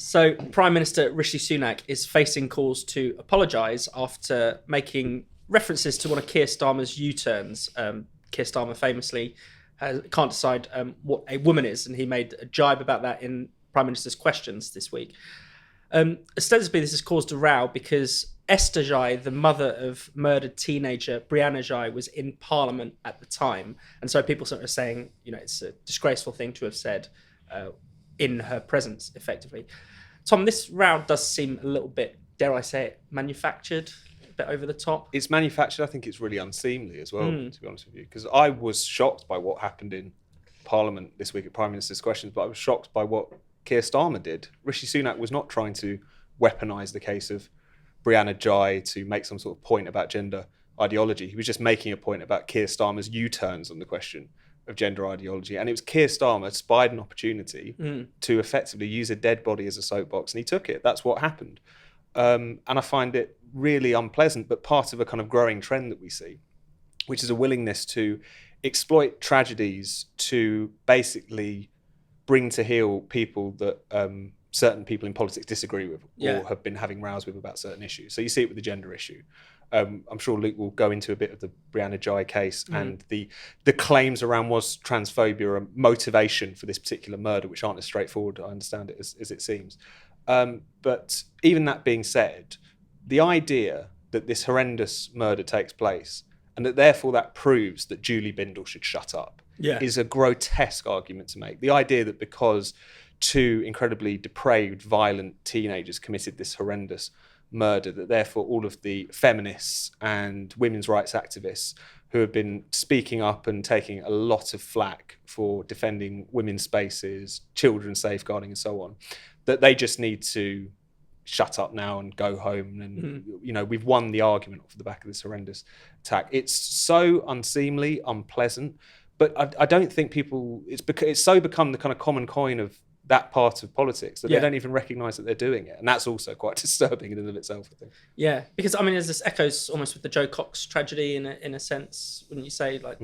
So, Prime Minister Rishi Sunak is facing calls to apologise after making references to one of Keir Starmer's U-turns. Keir Starmer famously can't decide what a woman is, and he made a jibe about that in Prime Minister's questions this week. Ostensibly, this has caused a row because Esther Ghey, the mother of murdered teenager Brianna Ghey, was in Parliament at the time, and so people sort of saying, it's a disgraceful thing to have said in her presence, effectively. Tom, this row does seem a little bit, dare I say it, manufactured, a bit over the top. It's manufactured. I think it's really unseemly as well, to be honest with you, because I was shocked by what happened in Parliament this week at Prime Minister's Questions, but I was shocked by what Keir Starmer did. Rishi Sunak was not trying to weaponise the case of Brianna Ghey to make some sort of point about gender ideology. He was just making a point about Keir Starmer's U-turns on the question of gender ideology. And it was Keir Starmer spied an opportunity to effectively use a dead body as a soapbox, and he took it. That's what happened. And I find it really unpleasant, but part of a kind of growing trend that we see, which is a willingness to exploit tragedies to basically bring to heel people that certain people in politics disagree with or have been having rows with about certain issues. So you see it with the gender issue. I'm sure Luke will go into a bit of the Brianna Ghey case and the claims around was transphobia a motivation for this particular murder, which aren't as straightforward, I understand it, as it seems. But even that being said, the idea that this horrendous murder takes place and that therefore that proves that Julie Bindel should shut up is a grotesque argument to make. The idea that because two incredibly depraved, violent teenagers committed this horrendous murder, that therefore all of the feminists and women's rights activists who have been speaking up and taking a lot of flack for defending women's spaces, children's safeguarding and so on, that they just need to shut up now and go home and we've won the argument off the back of this horrendous attack. It's so unseemly, unpleasant, but I don't think people, it's so become the kind of common coin of that part of politics that they don't even recognise that they're doing it. And that's also quite disturbing in and of itself, I think. Yeah, because I mean, there's this echoes almost with the Joe Cox tragedy in a sense, wouldn't you say? Like,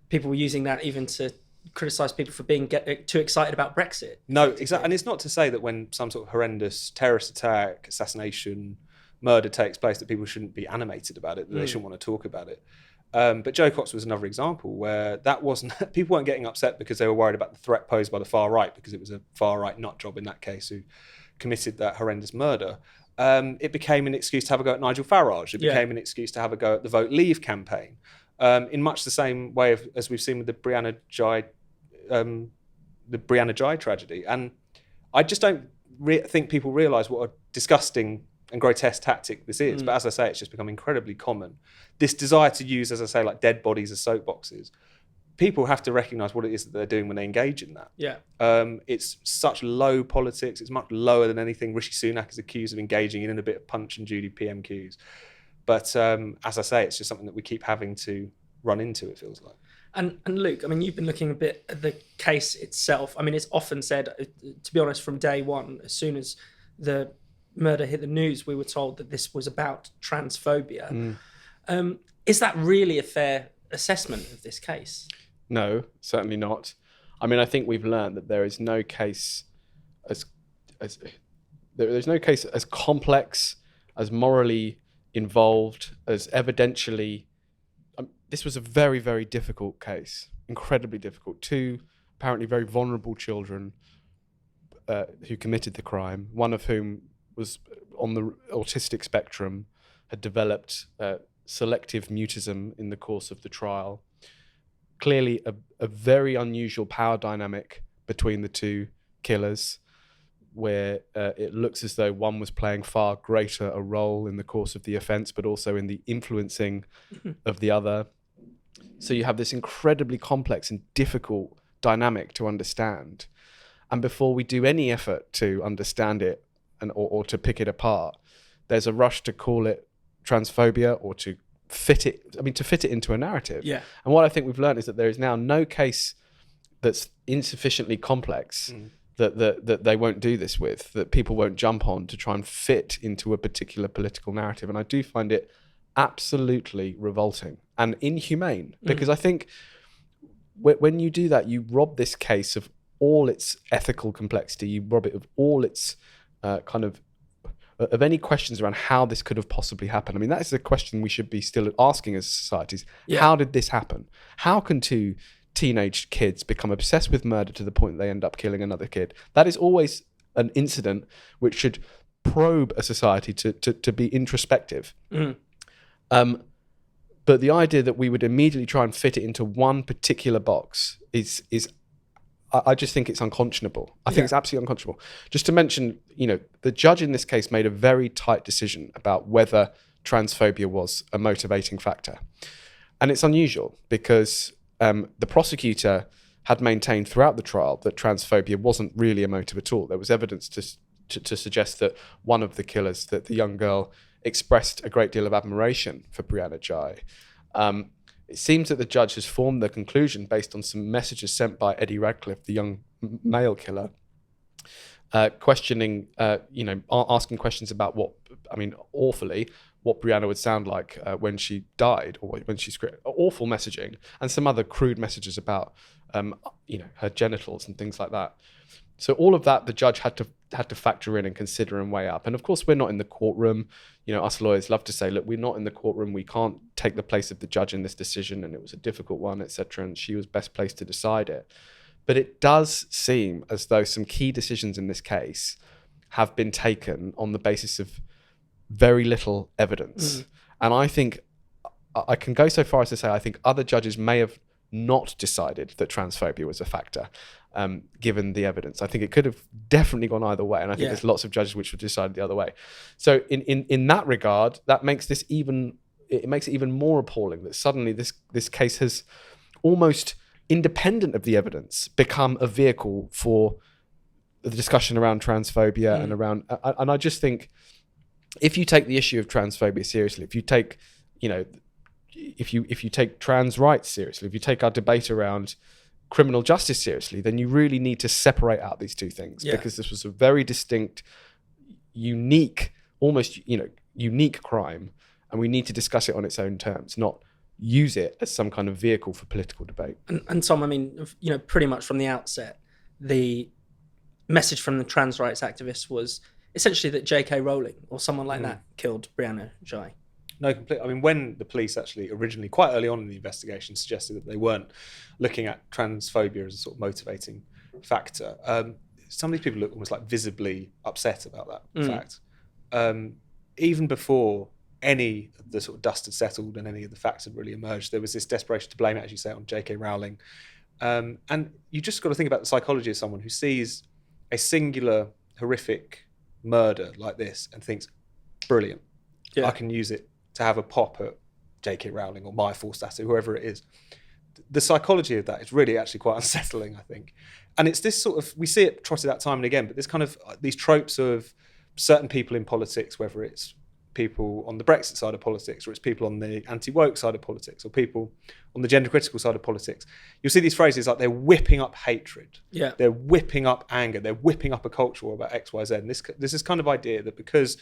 people were using that even to criticise people for being too excited about Brexit. No, exactly. And it's not to say that when some sort of horrendous terrorist attack, assassination, murder takes place that people shouldn't be animated about it, that they shouldn't want to talk about it. But Joe Cox was another example where that wasn't, people weren't getting upset because they were worried about the threat posed by the far right, because it was a far right nut job in that case who committed that horrendous murder. It became an excuse to have a go at Nigel Farage. It became an excuse to have a go at the Vote Leave campaign, in much the same way as we've seen with the Brianna Ghey tragedy. And I just don't think people realise what a disgusting and grotesque tactic this is. But as I say, it's just become incredibly common. This desire to use, as I say, like dead bodies as soapboxes. People have to recognise what it is that they're doing when they engage in that. Yeah. It's such low politics. It's much lower than anything Rishi Sunak is accused of engaging in a bit of Punch and Judy PMQs. But as I say, it's just something that we keep having to run into, it feels like. And Luke, I mean, you've been looking a bit at the case itself. I mean, it's often said, to be honest, from day one, as soon as the murder hit the news, we were told that this was about transphobia. Is that really a fair assessment of this case? No, certainly not. I mean, I think we've learned that there is no case there's no case as complex, as morally involved, as evidentially. This was a very, very difficult case, incredibly difficult. Two apparently very vulnerable children who committed the crime, one of whom was on the autistic spectrum, had developed selective mutism in the course of the trial. Clearly a very unusual power dynamic between the two killers, where it looks as though one was playing far greater a role in the course of the offence, but also in the influencing of the other. So you have this incredibly complex and difficult dynamic to understand. And before we do any effort to understand it or to pick it apart, there's a rush to call it transphobia or to fit it into a narrative. Yeah. And what I think we've learned is that there is now no case that's insufficiently complex that they won't do this with, that people won't jump on to try and fit into a particular political narrative. And I do find it absolutely revolting and inhumane, because I think when you do that, you rob this case of all its ethical complexity. You rob it of all its of any questions around how this could have possibly happened. I mean, that is a question we should be still asking as societies. Yeah. How did this happen? How can two teenage kids become obsessed with murder to the point that they end up killing another kid? That is always an incident which should probe a society to be introspective. But the idea that we would immediately try and fit it into one particular box is I just think it's unconscionable. I think it's absolutely unconscionable. Just to mention, the judge in this case made a very tight decision about whether transphobia was a motivating factor. And it's unusual because the prosecutor had maintained throughout the trial that transphobia wasn't really a motive at all. There was evidence to suggest that one of the killers, that the young girl, expressed a great deal of admiration for Brianna Ghey. It seems that the judge has formed the conclusion based on some messages sent by Eddie Radcliffe, the young male killer, questioning, asking questions about awfully, what Brianna would sound like when she died or when she screamed. Awful messaging, and some other crude messages about, her genitals and things like that. So all of that, the judge had to factor in and consider and weigh up. And of course, we're not in the courtroom. Us lawyers love to say, look, we're not in the courtroom. We can't take the place of the judge in this decision. And it was a difficult one, etc. And she was best placed to decide it. But it does seem as though some key decisions in this case have been taken on the basis of very little evidence. And I think I can go so far as to say, I think other judges may have not decided that transphobia was a factor, given the evidence. I think it could have definitely gone either way, and I think there's lots of judges which would decide the other way. So in that regard, that makes it even more appalling that suddenly this case has, almost independent of the evidence, become a vehicle for the discussion around transphobia and around. And I just think, if you take the issue of transphobia seriously, if you take, if you take trans rights seriously, if you take our debate around criminal justice seriously, then you really need to separate out these two things, because this was a very distinct, unique, almost unique crime, and we need to discuss it on its own terms, not use it as some kind of vehicle for political debate. And Tom, I mean, pretty much from the outset, the message from the trans rights activists was essentially that J.K. Rowling or someone like that killed Brianna Ghey. No, completely. I mean, when the police actually originally, quite early on in the investigation, suggested that they weren't looking at transphobia as a sort of motivating factor, some of these people look almost like visibly upset about that fact. Even before any of the sort of dust had settled and any of the facts had really emerged, there was this desperation to blame it, as you say, on J.K. Rowling. And you just got to think about the psychology of someone who sees a singular, horrific murder like this and thinks, brilliant, I can use it to have a pop at J.K. Rowling or Maya Forstater, whoever it is. The psychology of that is really actually quite unsettling, I think. And it's this sort of, we see it trotted out time and again, but this kind of, these tropes of certain people in politics, whether it's people on the Brexit side of politics, or it's people on the anti-woke side of politics, or people on the gender critical side of politics, you'll see these phrases like they're whipping up hatred, they're whipping up anger, they're whipping up a culture war about X, Y, Z. And this is kind of idea that because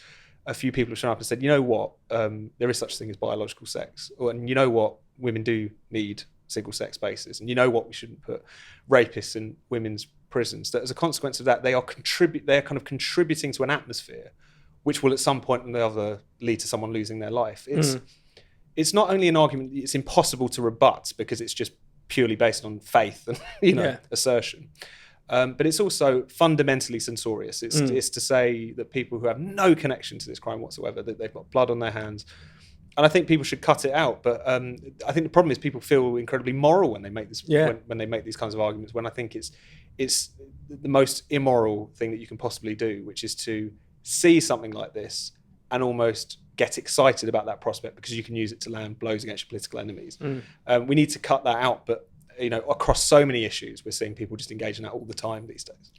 a few people have shown up and said, you know what, there is such a thing as biological sex, and you know what, women do need single sex spaces, and you know what, we shouldn't put rapists in women's prisons, that as a consequence of that, they are kind of contributing to an atmosphere which will at some point or another lead to someone losing their life. It's not only an argument it's impossible to rebut because it's just purely based on faith and assertion, but it's also fundamentally censorious. It's to say that people who have no connection to this crime whatsoever, that they've got blood on their hands, and I think people should cut it out. But I think the problem is people feel incredibly moral when they make this when they make these kinds of arguments, when I think it's the most immoral thing that you can possibly do, which is to see something like this and almost get excited about that prospect because you can use it to land blows against your political enemies. We need to cut that out, but across so many issues, we're seeing people just engage in that all the time these days.